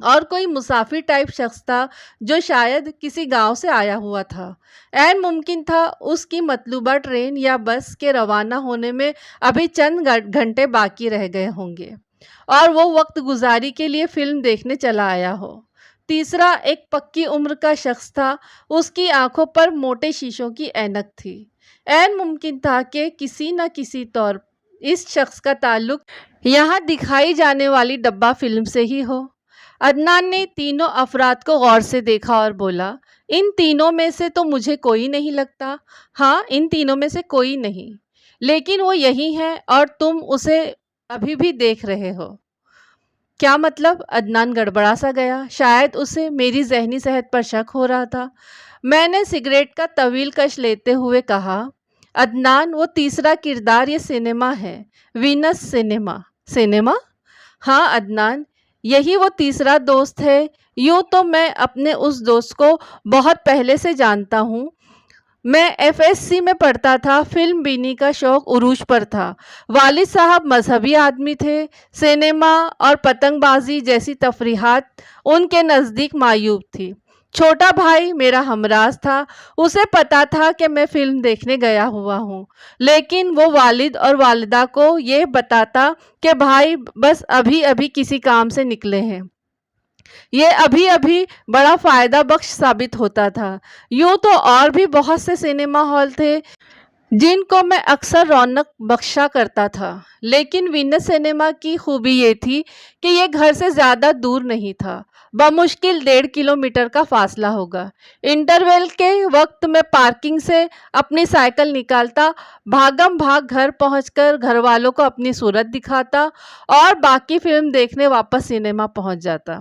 اور کوئی مسافر ٹائپ شخص تھا جو شاید کسی گاؤں سے آیا ہوا تھا۔ عین ممکن تھا اس کی مطلوبہ ٹرین یا بس کے روانہ ہونے میں ابھی چند گھنٹے باقی رہ گئے ہوں گے اور وہ وقت گزاری کے لیے فلم دیکھنے چلا آیا ہو۔ تیسرا ایک پکی عمر کا شخص تھا، اس کی آنکھوں پر موٹے شیشوں کی اینک تھی۔ عین ممکن تھا کہ کسی نہ کسی طور اس شخص کا تعلق یہاں دکھائی جانے والی ڈبہ فلم سے ہی ہو۔ عدنان نے تینوں افراد کو غور سے دیکھا اور بولا، ان تینوں میں سے تو مجھے کوئی نہیں لگتا۔ ہاں، ان تینوں میں سے کوئی نہیں، لیکن وہ یہی ہے اور تم اسے ابھی بھی دیکھ رہے ہو۔ کیا مطلب؟ عدنان گڑبڑا سا گیا، شاید اسے میری ذہنی صحت پر شک ہو رہا تھا۔ میں نے سگریٹ کا طویل کش لیتے ہوئے کہا، عدنان، وہ تیسرا کردار یہ سنیما ہے، وینس سنیما۔ سنیما؟ ہاں عدنان، یہی وہ تیسرا دوست ہے۔ یوں تو میں اپنے اس دوست کو بہت پہلے سے جانتا ہوں، میں FSC میں پڑھتا تھا، فلم بینی کا شوق عروج پر تھا، والد صاحب مذہبی آدمی تھے، سنیما اور پتنگ بازی جیسی تفریحات ان کے نزدیک معیوب تھی۔ چھوٹا بھائی میرا ہمراز تھا، اسے پتا تھا کہ میں فلم دیکھنے گیا ہوا ہوں، لیکن وہ والد اور والدہ کو یہ بتاتا کہ بھائی بس ابھی ابھی کسی کام سے نکلے ہیں۔ یہ ابھی ابھی بڑا فائدہ بخش ثابت ہوتا تھا۔ یوں تو اور بھی بہت سے سنیما ہال تھے جن کو میں اکثر رونق بخشا کرتا تھا، لیکن وینس سنیما کی خوبی یہ تھی کہ یہ گھر سے زیادہ دور نہیں تھا، بمشکل 1.5 کلومیٹر کا فاصلہ ہوگا۔ انٹرویل کے وقت میں پارکنگ سے اپنی سائیکل نکالتا، بھاگم بھاگ گھر پہنچ کر گھر والوں کو اپنی صورت دکھاتا اور باقی فلم دیکھنے واپس سنیما پہنچ جاتا۔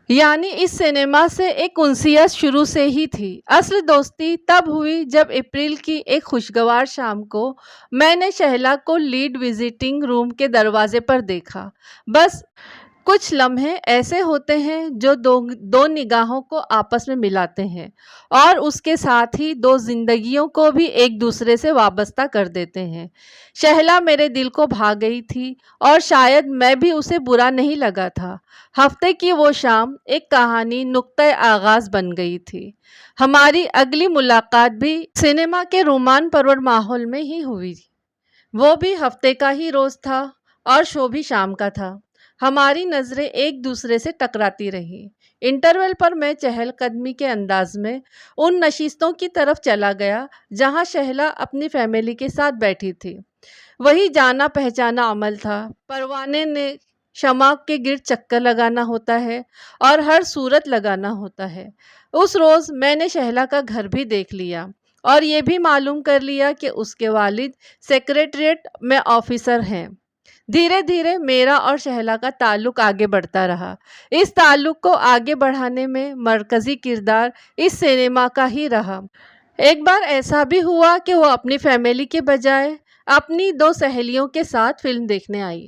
یعنی اس سنیما سے ایک انسیت شروع سے ہی تھی۔ اصل دوستی تب ہوئی جب اپریل کی ایک خوشگوار شام کو میں نے شہلا کو لیڈ وزٹنگ روم کے دروازے پر دیکھا۔ بس کچھ لمحے ایسے ہوتے ہیں جو دو نگاہوں کو آپس میں ملاتے ہیں اور اس کے ساتھ ہی دو زندگیوں کو بھی ایک دوسرے سے وابستہ کر دیتے ہیں۔ شہلا میرے دل کو بھا گئی تھی اور شاید میں بھی اسے برا نہیں لگا تھا۔ ہفتے کی وہ شام ایک کہانی نقطۂ آغاز بن گئی تھی۔ ہماری اگلی ملاقات بھی سنیما کے رومان پرور ماحول میں ہی ہوئی، وہ بھی ہفتے کا ہی روز تھا اور شو بھی شام کا تھا۔ ہماری نظریں ایک دوسرے سے ٹکراتی رہیں۔ انٹرویل پر میں چہل قدمی کے انداز میں ان نشستوں کی طرف چلا گیا جہاں شہلا اپنی فیملی کے ساتھ بیٹھی تھی۔ وہی جانا پہچانا عمل تھا، پروانے نے شمع کے گرد چکر لگانا ہوتا ہے اور ہر صورت لگانا ہوتا ہے۔ اس روز میں نے شہلا کا گھر بھی دیکھ لیا اور یہ بھی معلوم کر لیا کہ اس کے والد سیکریٹریٹ میں آفیسر ہیں۔ دھیرے دھیرے میرا اور شہلا کا تعلق آگے بڑھتا رہا۔ اس تعلق کو آگے بڑھانے میں مرکزی کردار اس سنیما کا ہی رہا۔ ایک بار ایسا بھی ہوا کہ وہ اپنی فیملی کے بجائے اپنی 2 سہیلیوں کے ساتھ فلم دیکھنے آئی۔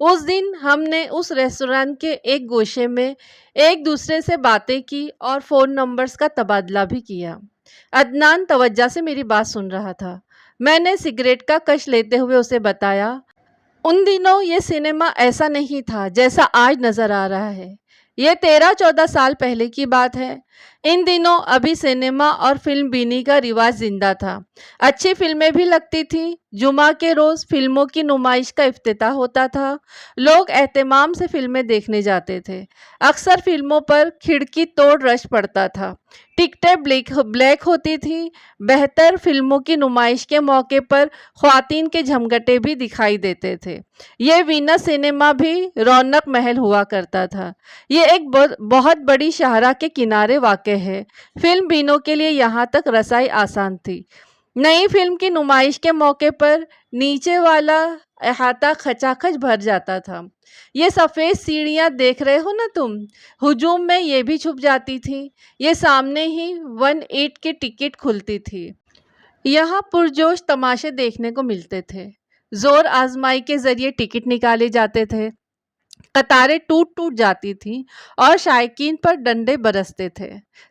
اس دن ہم نے اس ریسٹورانٹ کے ایک گوشے میں ایک دوسرے سے باتیں کی اور فون نمبرز کا تبادلہ بھی کیا۔ عدنان توجہ سے میری بات سن رہا تھا۔ میں نے سگریٹ کا کش لیتے ہوئے اسے بتایا، ان دنوں یہ سنیما ایسا نہیں تھا جیسا آج نظر آ رہا ہے۔ یہ 13-14 سال پہلے کی بات ہے۔ ان دنوں ابھی سنیما اور فلم بینی کا رواج زندہ تھا، اچھی فلمیں بھی لگتی تھیں۔ جمعہ کے روز فلموں کی نمائش کا افتتاح ہوتا تھا، لوگ اہتمام سے فلمیں دیکھنے جاتے تھے۔ اکثر فلموں پر کھڑکی توڑ رش پڑتا تھا، ٹکٹیں بلیک ہوتی تھیں۔ بہتر فلموں کی نمائش کے موقع پر خواتین کے جھمگٹے بھی دکھائی دیتے تھے۔ یہ وینس سنیما بھی رونق محل ہوا کرتا تھا۔ یہ ایک بہت بڑی شاہراہ کے کنارے واقع ہے، فلم بینوں کے لیے یہاں تک رسائی آسان تھی۔ نئی فلم کی نمائش کے موقع پر نیچے والا احاطہ کھچا کھچ بھر جاتا تھا۔ یہ سفید سیڑھیاں دیکھ رہے ہو نا تم، ہجوم میں یہ بھی چھپ جاتی تھی۔ یہ سامنے ہی 1-8 کی ٹکٹ کھلتی تھی۔ یہاں پرجوش تماشے دیکھنے کو ملتے تھے، زور آزمائی کے ذریعے ٹکٹ نکالے جاتے تھے، قطاریں ٹوٹ ٹوٹ جاتی تھیں اور شائقین پر ڈنڈے برستے تھے۔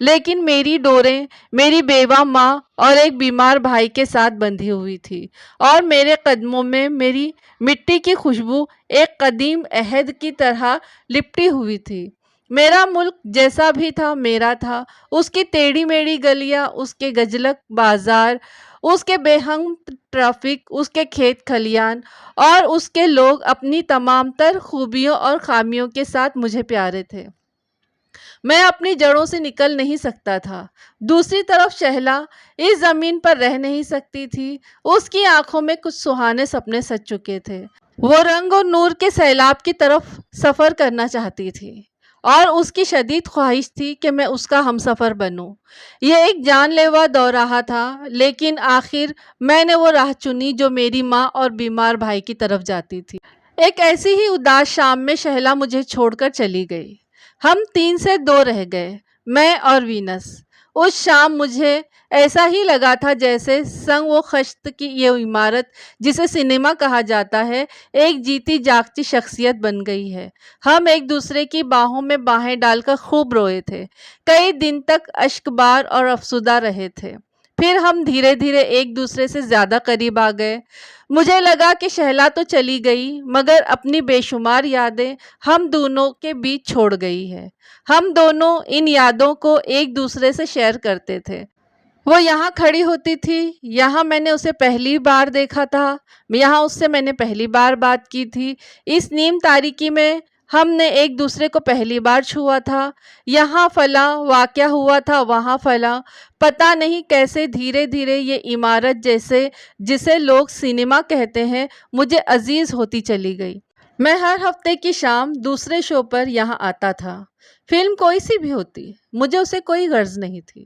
لیکن میری ڈوریں میری بیوہ ماں اور ایک بیمار بھائی کے ساتھ بندھی ہوئی تھی، اور میرے قدموں میں میری مٹی کی خوشبو ایک قدیم عہد کی طرح لپٹی ہوئی تھی۔ میرا ملک جیسا بھی تھا میرا تھا، اس کی ٹیڑھی میڑھی گلیاں، اس کے گجلک بازار، اس کے بے ہنگ ٹریفک، اس کے کھیت کھلیان اور اس کے لوگ اپنی تمام تر خوبیوں اور خامیوں کے ساتھ مجھے پیارے تھے۔ میں اپنی جڑوں سے نکل نہیں سکتا تھا۔ دوسری طرف شہلا اس زمین پر رہ نہیں سکتی تھی۔ اس کی آنکھوں میں کچھ سہانے سپنے سج چکے تھے۔ وہ رنگ اور نور کے سیلاب کی طرف سفر کرنا چاہتی تھی، اور اس کی شدید خواہش تھی کہ میں اس کا ہمسفر بنوں۔ یہ ایک جان لیوا دوراہا تھا، لیکن آخر میں نے وہ راہ چنی جو میری ماں اور بیمار بھائی کی طرف جاتی تھی۔ ایک ایسی ہی اداس شام میں شہلا مجھے چھوڑ کر چلی گئی۔ ہم 3 سے 2 رہ گئے، میں اور وینس۔ اس شام مجھے ایسا ہی لگا تھا جیسے سنگ و خشت کی یہ عمارت جسے سنیما کہا جاتا ہے، ایک جیتی جاگتی شخصیت بن گئی ہے۔ ہم ایک دوسرے کی باہوں میں باہیں ڈال کر خوب روئے تھے، کئی دن تک اشک بار اور افسردہ رہے تھے۔ پھر ہم دھیرے دھیرے ایک دوسرے سے زیادہ قریب آ گئے۔ مجھے لگا کہ شہلا تو چلی گئی، مگر اپنی بے شمار یادیں ہم دونوں کے بیچ چھوڑ گئی ہے۔ ہم دونوں ان یادوں کو ایک دوسرے سے شیئر کرتے تھے۔ وہ یہاں کھڑی ہوتی تھی، یہاں میں نے اسے پہلی بار دیکھا تھا، یہاں اس سے میں نے پہلی بار بات کی تھی، اس نیم تاریکی میں ہم نے ایک دوسرے کو پہلی بار چھوا تھا، یہاں فلاں واقعہ ہوا تھا، وہاں فلاں۔ پتہ نہیں کیسے دھیرے دھیرے یہ عمارت جسے لوگ سنیما کہتے ہیں، مجھے عزیز ہوتی چلی گئی۔ میں ہر ہفتے کی شام دوسرے شو پر یہاں آتا تھا، فلم کوئی سی بھی ہوتی، مجھے اسے کوئی غرض نہیں تھی۔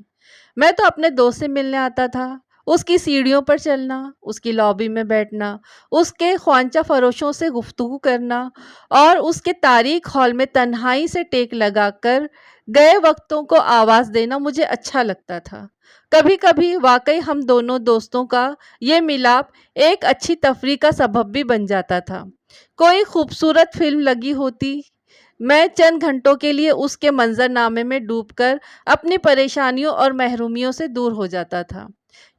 میں تو اپنے دوست سے ملنے آتا تھا، اس کی سیڑھیوں پر چلنا، اس کی لابی میں بیٹھنا، اس کے خوانچہ فروشوں سے گفتگو کرنا، اور اس کے تاریک ہال میں تنہائی سے ٹیک لگا کر گئے وقتوں کو آواز دینا مجھے اچھا لگتا تھا۔ کبھی کبھی واقعی ہم دونوں دوستوں کا یہ ملاپ ایک اچھی تفریح کا سبب بھی بن جاتا تھا۔ کوئی خوبصورت فلم لگی ہوتی، میں چند گھنٹوں کے لیے اس کے منظرنامے میں ڈوب کر اپنی پریشانیوں اور محرومیوں سے دور ہو جاتا تھا۔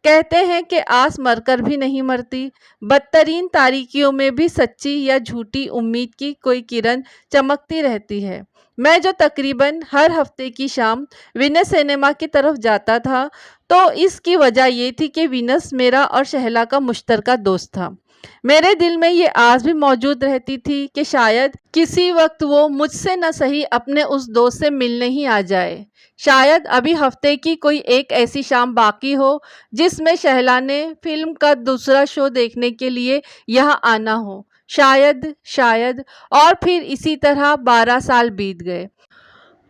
کہتے ہیں کہ آس مر کر بھی نہیں مرتی، بدترین تاریکیوں میں بھی سچی یا جھوٹی امید کی کوئی کرن چمکتی رہتی ہے۔ میں جو تقریباً ہر ہفتے کی شام وینس سنیما کی طرف جاتا تھا، تو اس کی وجہ یہ تھی کہ وینس میرا اور شہلا کا مشترکہ دوست تھا۔ میرے دل میں یہ آس بھی موجود رہتی تھی کہ شاید کسی وقت وہ مجھ سے نہ سہی اپنے اس دوست سے ملنے ہی آ جائے۔ شاید ابھی ہفتے کی کوئی ایک ایسی شام باقی ہو جس میں شہلا نے فلم کا دوسرا شو دیکھنے کے لیے یہاں آنا ہو۔ شاید اور پھر اسی طرح 12 سال بیت گئے۔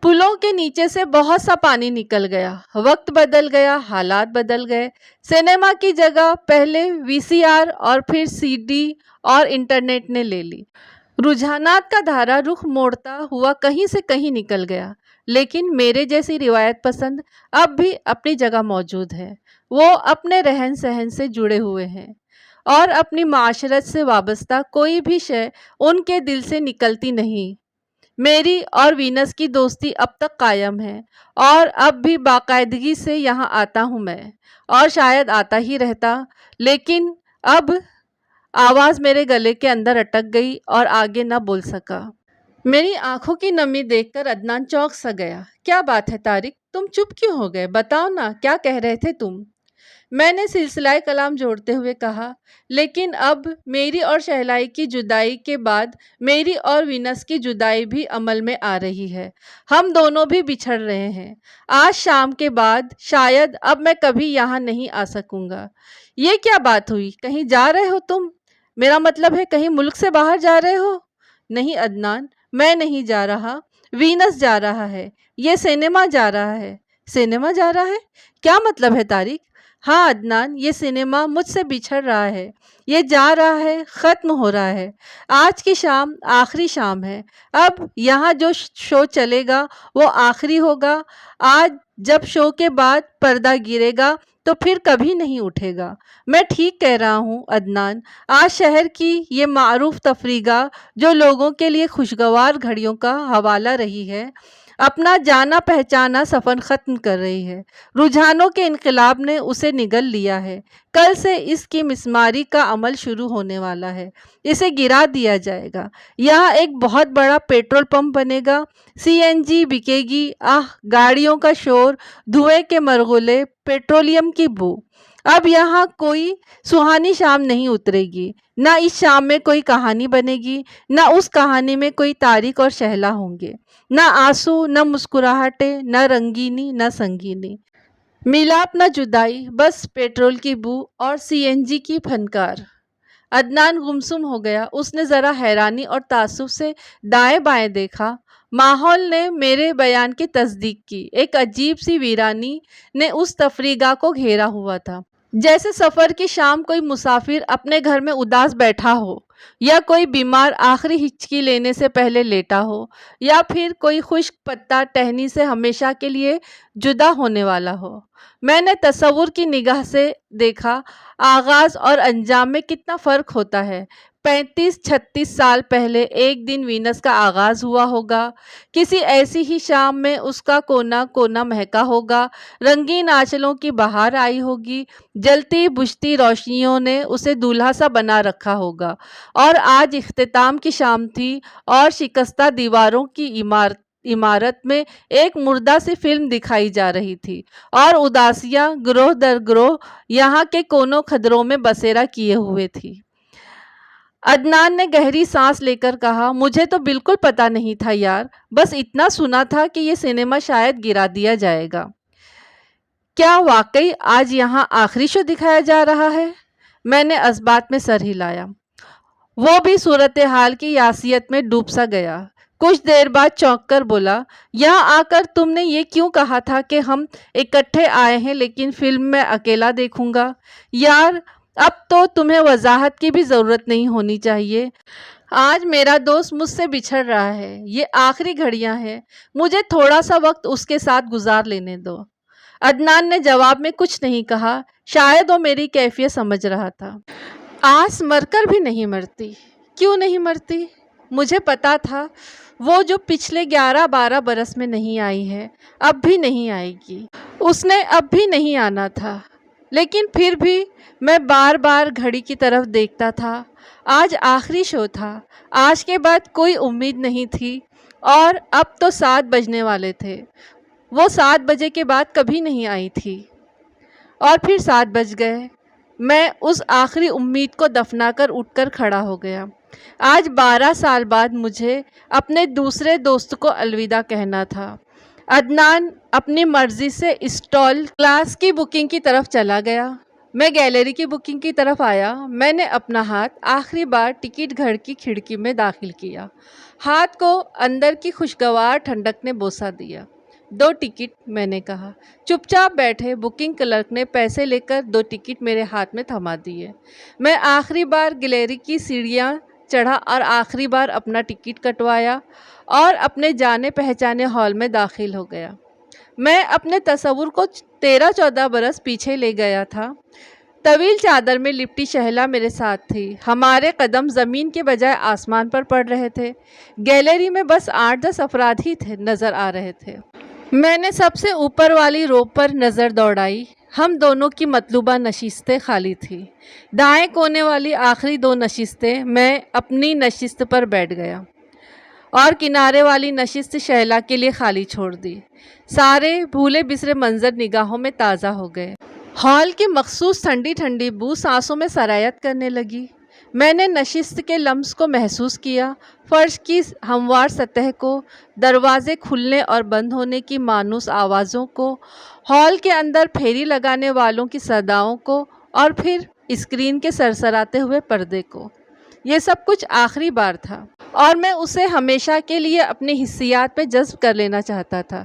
پلوں کے نیچے سے بہت سا پانی نکل گیا، وقت بدل گیا، حالات بدل گئے۔ سنیما کی جگہ پہلے VCR اور پھر CD اور انٹرنیٹ نے لے لی۔ رجحانات کا دھارا رخ موڑتا ہوا کہیں سے کہیں نکل گیا، لیکن میرے جیسی روایت پسند اب بھی اپنی جگہ موجود ہے۔ وہ اپنے رہن سہن سے جڑے ہوئے ہیں، اور اپنی معاشرت سے وابستہ کوئی بھی شے ان کے دل سے نکلتی نہیں۔ میری اور وینس کی دوستی اب تک قائم ہے، اور اب بھی باقاعدگی سے یہاں آتا ہوں میں، اور شاید آتا ہی رہتا، لیکن اب آواز میرے گلے کے اندر اٹک گئی اور آگے نہ بول سکا۔ میری آنکھوں کی نمی دیکھ کر عدنان چونک سا گیا۔ کیا بات ہے طارق، تم چپ کیوں ہو گئے؟ بتاؤ نا، کیا کہہ رہے تھے تم؟ میں نے سلسلہ کلام جوڑتے ہوئے کہا، لیکن اب میری اور شہلائی کی جدائی کے بعد میری اور وینس کی جدائی بھی عمل میں آ رہی ہے۔ ہم دونوں بھی بچھڑ رہے ہیں۔ آج شام کے بعد شاید اب میں کبھی یہاں نہیں آ سکوں گا۔ یہ کیا بات ہوئی؟ کہیں جا رہے ہو تم؟ میرا مطلب ہے کہیں ملک سے باہر جا رہے ہو؟ نہیں عدنان، میں نہیں جا رہا، وینس جا رہا ہے، یہ سنیما جا رہا ہے۔ سنیما جا رہا ہے؟ کیا مطلب ہے طارق؟ ہاں عدنان، یہ سنیما مجھ سے بچھڑ رہا ہے، یہ جا رہا ہے، ختم ہو رہا ہے۔ آج کی شام آخری شام ہے، اب یہاں جو شو چلے گا وہ آخری ہوگا۔ آج جب شو کے بعد پردہ گرے گا تو پھر کبھی نہیں اٹھے گا۔ میں ٹھیک کہہ رہا ہوں عدنان، آج شہر کی یہ معروف تفریح گاہ جو لوگوں کے لیے خوشگوار گھڑیوں کا حوالہ رہی ہے، اپنا جانا پہچانا سفر ختم کر رہی ہے۔ رجحانوں کے انقلاب نے اسے نگل لیا ہے۔ کل سے اس کی مسماری کا عمل شروع ہونے والا ہے۔ اسے گرا دیا جائے گا۔ یہاں ایک بہت بڑا پیٹرول پمپ بنے گا، سی این جی بکے گی، گاڑیوں کا شور، دھوئیں کے مرغلے، پیٹرولیم کی بو۔ اب یہاں کوئی سہانی شام نہیں اترے گی، نہ اس شام میں کوئی کہانی بنے گی، نہ اس کہانی میں کوئی تاریخ اور شہلا ہوں گے، نہ آنسو، نہ مسکراہٹیں، نہ رنگینی، نہ سنگینی، میلاپ نہ جدائی، بس پیٹرول کی بو اور سی این جی کی پھنکار۔ عدنان گمسم ہو گیا۔ اس نے ذرا حیرانی اور تعصب سے دائیں بائیں دیکھا۔ ماحول نے میرے بیان کی تصدیق کی۔ ایک عجیب سی ویرانی نے اس تفریح گاہ کو گھیرا ہوا تھا، جیسے سفر کی شام کوئی مسافر اپنے گھر میں اداس بیٹھا ہو، یا کوئی بیمار آخری ہچکی لینے سے پہلے لیٹا ہو، یا پھر کوئی خشک پتا ٹہنی سے ہمیشہ کے لیے جدا ہونے والا ہو۔ میں نے تصور کی نگاہ سے دیکھا، آغاز اور انجام میں کتنا فرق ہوتا ہے۔ 35-36 سال پہلے ایک دن وینس کا آغاز ہوا ہوگا۔ کسی ایسی ہی شام میں اس کا کونا کونا مہکا ہوگا، رنگین آنچلوں کی بہار آئی ہوگی، جلتی بجھتی روشنیوں نے اسے دولہا سا بنا رکھا ہوگا، اور آج اختتام کی شام تھی اور شکستہ دیواروں کی عمارت میں ایک مردہ سی فلم دکھائی جا رہی تھی، اور اداسیاں گروہ در گروہ یہاں کے کونوں خدروں میں بسیرا کیے ہوئے تھی۔ عدنان نے گہری سانس لے کر کہا، مجھے تو بالکل پتہ نہیں تھا یار، بس اتنا سنا تھا کہ یہ سنیما شاید گرا دیا جائے گا۔ کیا واقعی آج یہاں آخری شو دکھایا جا رہا ہے؟ میں نے اثبات میں سر ہلایا۔ وہ بھی صورتحال کی یاسیت میں ڈوب سا گیا۔ کچھ دیر بعد چونک کر بولا، یہاں آ کر تم نے یہ کیوں کہا تھا کہ ہم اکٹھے آئے ہیں لیکن فلم میں اکیلا دیکھوں گا؟ یار اب تو تمہیں وضاحت کی بھی ضرورت نہیں ہونی چاہیے۔ آج میرا دوست مجھ سے بچھڑ رہا ہے، یہ آخری گھڑیاں ہیں، مجھے تھوڑا سا وقت اس کے ساتھ گزار لینے دو۔ عدنان نے جواب میں کچھ نہیں کہا، شاید وہ میری کیفیت سمجھ رہا تھا۔ آس مر کر بھی نہیں مرتی۔ کیوں نہیں مرتی؟ مجھے پتا تھا وہ جو پچھلے 11-12 برس میں نہیں آئی ہے، اب بھی نہیں آئے گی۔ اس نے اب بھی نہیں آنا تھا، لیکن پھر بھی میں بار بار گھڑی کی طرف دیکھتا تھا۔ آج آخری شو تھا، آج کے بعد کوئی امید نہیں تھی، اور اب تو 7 بجنے والے تھے۔ وہ 7 بجے کے بعد کبھی نہیں آئی تھی، اور پھر 7 بج گئے۔ میں اس آخری امید کو دفنا کر اٹھ کر کھڑا ہو گیا۔ آج 12 سال بعد مجھے اپنے دوسرے دوست کو الوداع کہنا تھا۔ عدنان اپنی مرضی سے اسٹال کلاس کی بکنگ کی طرف چلا گیا۔ میں گیلری کی بکنگ کی طرف آیا۔ میں نے اپنا ہاتھ آخری بار ٹکٹ گھر کی کھڑکی میں داخل کیا۔ ہاتھ کو اندر کی خوشگوار ٹھنڈک نے بوسہ دیا۔ 2 ٹکٹ، میں نے کہا۔ چپ چاپ بیٹھے بکنگ کلرک نے پیسے لے کر 2 ٹکٹ میرے ہاتھ میں تھما دیے۔ میں آخری بار گیلری کی سیڑھیاں چڑھا اور آخری بار اپنا ٹکٹ کٹوایا اور اپنے جانے پہچانے ہال میں داخل ہو گیا۔ میں اپنے تصور کو 13-14 برس پیچھے لے گیا تھا۔ طویل چادر میں لپٹی شہلا میرے ساتھ تھی۔ ہمارے قدم زمین کے بجائے آسمان پر پڑ رہے تھے۔ گیلری میں بس 8-10 افراد ہی نظر آ رہے تھے۔ میں نے سب سے اوپر والی رو پر نظر دوڑائی۔ ہم دونوں کی مطلوبہ نشستیں خالی تھیں۔ دائیں کونے والی آخری 2 نشستیں، میں اپنی نشست پر بیٹھ گیا اور کنارے والی نشست شہلا کے لیے خالی چھوڑ دی۔ سارے بھولے بسرے منظر نگاہوں میں تازہ ہو گئے۔ ہال کی مخصوص ٹھنڈی ٹھنڈی بو سانسوں میں سرایت کرنے لگی۔ میں نے نشست کے لمس کو محسوس کیا، فرش کی ہموار سطح کو، دروازے کھلنے اور بند ہونے کی مانوس آوازوں کو، ہال کے اندر پھیری لگانے والوں کی صداؤں کو، اور پھر اسکرین کے سرسراتے ہوئے پردے کو۔ یہ سب کچھ آخری بار تھا، اور میں اسے ہمیشہ کے لیے اپنی حسیات میں جذب کر لینا چاہتا تھا۔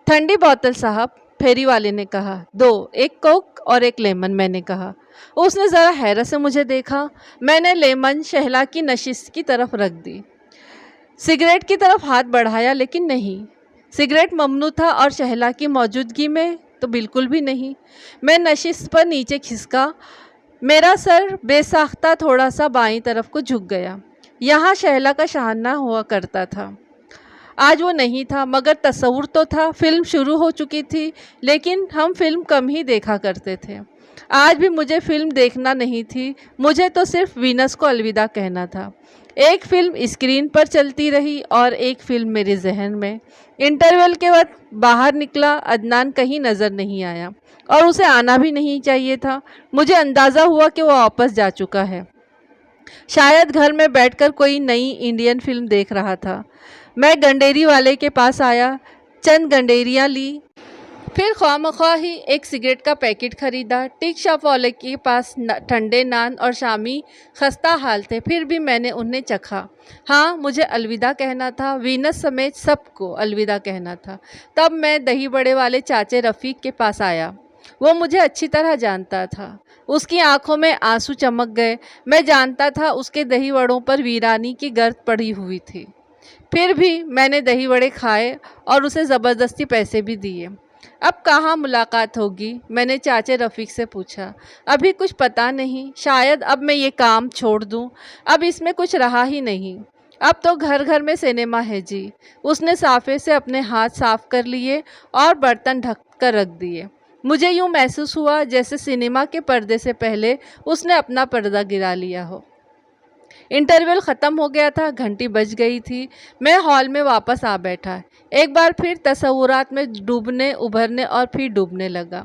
ٹھنڈی بوتل صاحب، پھیری والے نے کہا۔ 2، ایک کوک اور ایک لیمن، میں نے کہا۔ اس نے ذرا حیرت سے مجھے دیکھا۔ میں نے لیمن شہلا کی نشست کی طرف رکھ دی۔ سگریٹ کی طرف ہاتھ بڑھایا، لیکن نہیں، سگریٹ ممنوع تھا، اور شہلا کی موجودگی میں تو بالکل بھی نہیں۔ میں نشست پر نیچے کھسکا، میرا سر بے ساختہ تھوڑا سا بائیں طرف کو جھک گیا۔ یہاں شہلا کا شاہانہ ہوا کرتا تھا۔ آج وہ نہیں تھا، مگر تصور تو تھا۔ فلم شروع ہو چکی تھی، لیکن ہم فلم کم ہی دیکھا کرتے تھے۔ آج بھی مجھے فلم دیکھنا نہیں تھی، مجھے تو صرف وینس کو الوداع کہنا تھا۔ ایک فلم اسکرین پر چلتی رہی اور ایک فلم میرے ذہن میں۔ انٹرول کے وقت باہر نکلا، عدنان کہیں نظر نہیں آیا، اور اسے آنا بھی نہیں چاہیے تھا۔ مجھے اندازہ ہوا کہ وہ واپس جا چکا ہے، شاید گھر میں بیٹھ کر کوئی نئی انڈین فلم دیکھ رہا تھا۔ میں گنڈیری والے کے پاس آیا، چند گنڈیریاں لی، پھر خواہ ہی ایک سگریٹ کا پیکٹ خریدا۔ ٹیک شاپ والے کے پاس ٹھنڈے نان اور شامی خستہ حال تھے، پھر بھی میں نے انہیں چکھا۔ ہاں، مجھے الوداع کہنا تھا، وینس سمیت سب کو الوداع کہنا تھا۔ تب میں دہی بڑے والے چاچے رفیق کے پاس آیا۔ وہ مجھے اچھی طرح جانتا تھا، اس کی آنکھوں میں آنسو چمک گئے۔ میں جانتا تھا اس کے دہی وڑوں پر ویرانی کی گرد پڑی ہوئی تھی، پھر بھی میں نے دہی وڑے کھائے اور اسے زبردستی پیسے بھی دیے۔ اب کہاں ملاقات ہوگی؟ میں نے چاچے رفیق سے پوچھا۔ ابھی کچھ پتہ نہیں، شاید اب میں یہ کام چھوڑ دوں، اب اس میں کچھ رہا ہی نہیں۔ اب تو گھر گھر میں سینما ہے جی۔ اس نے صافے سے اپنے ہاتھ صاف کر لیے اور برتن ڈھک کر رکھ دیے۔ مجھے یوں محسوس ہوا جیسے سینما کے پردے سے پہلے اس نے اپنا پردہ گرا لیا ہو۔ انٹرول ختم ہو گیا تھا، گھنٹی بج گئی تھی۔ میں ہال میں واپس آ بیٹھا، ایک بار پھر تصورات میں ڈوبنے، ابھرنے اور پھر ڈوبنے لگا۔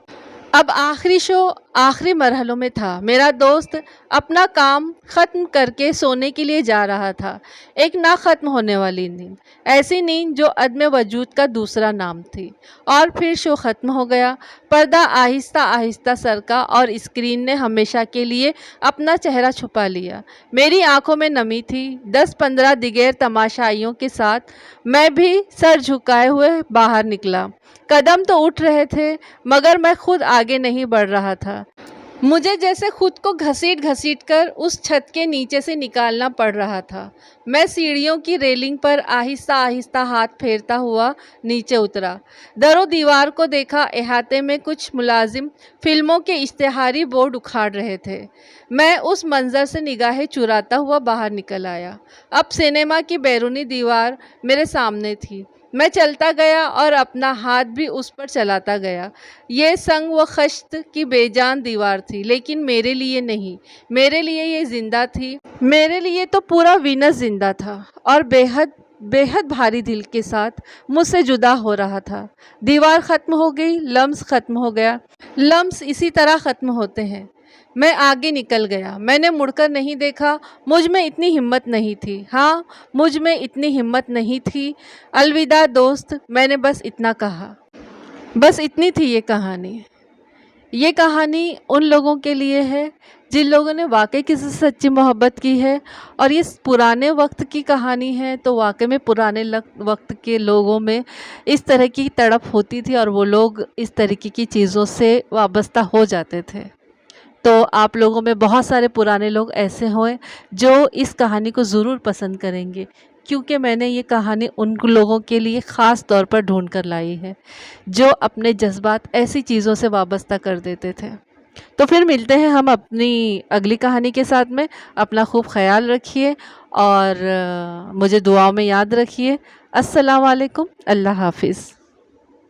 اب آخری شو آخری مرحلوں میں تھا۔ میرا دوست اپنا کام ختم کر کے سونے کے لیے جا رہا تھا، ایک نہ ختم ہونے والی نیند، ایسی نیند جو عدم وجود کا دوسرا نام تھی۔ اور پھر شو ختم ہو گیا، پردہ آہستہ آہستہ سرکا اور اسکرین نے ہمیشہ کے لیے اپنا چہرہ چھپا لیا۔ میری آنکھوں میں نمی تھی۔ 10-15 دیگر تماشائیوں کے ساتھ میں بھی سر جھکائے ہوئے باہر نکلا۔ قدم تو اٹھ رہے تھے، مگر میں خود آگے نہیں بڑھ رہا تھا۔ مجھے جیسے خود کو گھسیٹ گھسیٹ کر اس چھت کے نیچے سے نکالنا پڑ رہا تھا۔ میں سیڑھیوں کی ریلنگ پر آہستہ آہستہ ہاتھ پھیرتا ہوا نیچے اترا۔ در و دیوار کو دیکھا، احاطے میں کچھ ملازم فلموں کے اشتہاری بورڈ اکھاڑ رہے تھے۔ میں اس منظر سے نگاہیں چراتا ہوا باہر نکل آیا۔ اب سینما کی بیرونی دیوار میرے سامنے تھی۔ میں چلتا گیا اور اپنا ہاتھ بھی اس پر چلاتا گیا۔ یہ سنگ و خشت کی بے جان دیوار تھی، لیکن میرے لیے نہیں، میرے لیے یہ زندہ تھی۔ میرے لیے تو پورا وینس زندہ تھا اور بے حد بھاری دل کے ساتھ مجھ سے جدا ہو رہا تھا۔ دیوار ختم ہو گئی، لمس ختم ہو گیا۔ لمس اسی طرح ختم ہوتے ہیں۔ میں آگے نکل گیا، میں نے مڑ کر نہیں دیکھا۔ مجھ میں اتنی ہمت نہیں تھی، ہاں، مجھ میں اتنی ہمت نہیں تھی۔ الوداع دوست، میں نے بس اتنا کہا۔ بس اتنی تھی یہ کہانی۔ یہ کہانی ان لوگوں کے لیے ہے جن لوگوں نے واقعی کسی سے سچی محبت کی ہے، اور یہ پرانے وقت کی کہانی ہے تو واقعی میں پرانے وقت کے لوگوں میں اس طرح کی تڑپ ہوتی تھی اور وہ لوگ اس طریقے کی چیزوں سے وابستہ ہو جاتے تھے۔ تو آپ لوگوں میں بہت سارے پرانے لوگ ایسے ہوئے جو اس کہانی کو ضرور پسند کریں گے، کیونکہ میں نے یہ کہانی ان لوگوں کے لیے خاص طور پر ڈھونڈ کر لائی ہے جو اپنے جذبات ایسی چیزوں سے وابستہ کر دیتے تھے۔ تو پھر ملتے ہیں ہم اپنی اگلی کہانی کے ساتھ میں۔ اپنا خوب خیال رکھیے اور مجھے دعاؤں میں یاد رکھیے۔ السلام علیکم، اللہ حافظ۔